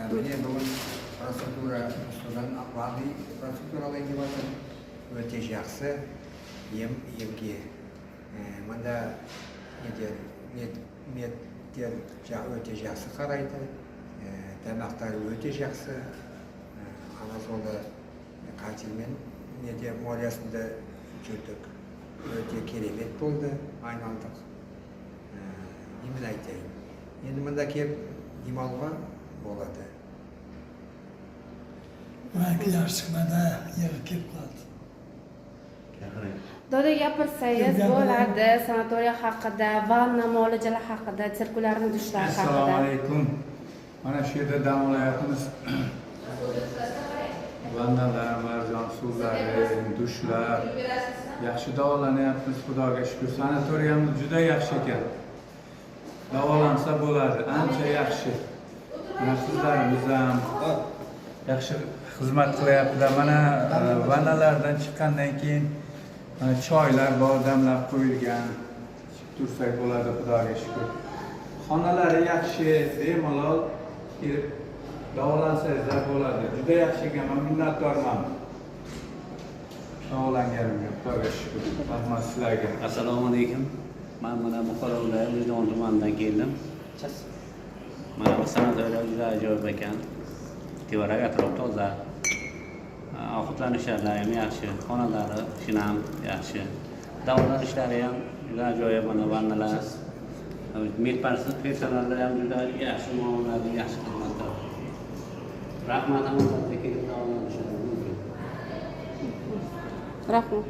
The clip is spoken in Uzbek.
Mene bugun prosedura ustidan ba'zi proseduralarga bo'lsin o'ta yaxshi emga mana medga o'ta yaxshi qaraydi, tamaqlar o'ta yaxshi, ana sonda qanchamen media moliyasida ko'rdik, o'ta kerak bo'ldi, aylandik. Nima aytayim? Endi bunda kelib demalga bo'ladi. Yaxshimada yig'ib kelib qoldi. Doda gapirsangiz bo'ladi, sanatoriya haqida, vanna muolajalar haqida, sirkularni dushlari haqida. Assalomu alaykum. Mana shu yerda dam olayapmiz. Vannalar, marjon suvlari, dushlar, yaxshi davolanyapmiz, Xudoga shukr. Sanatoriyamiz juda yaxshi ekan. Davolansa bo'ladi, ancha yaxshi. Mana qizlarimiz ham yaxshi xizmat qilyaptilar. Mana vannalardan chiqqandan keyin choylar bor, damlab qo'yilgan. Tursak bo'ladi, Xudoga shukr. Xonalari yaxshi, bemalol kirib davolansangiz bo'ladi. Juda yaxshi ekan, men minnatdorman. Davolanganimga Xudoga shukr. Rahmat sizlarga. Assalomu alaykum. Men mana Buxoro viloyati Vijdon tumanidan keldim. Mana bu sanatoriya juda ajoyib ekan. Tevarak atrof toza. Ovqatlanishlar ham yaxshi, xonalari shinam yaxshi. Davolanishlari ham juda ajoyib, mana vannalar. Personallar ham juda yaxshi muomalada, yaxshi xizmatda. Rahmat hammaga kelib davolanishlar mumkin. Rahmat.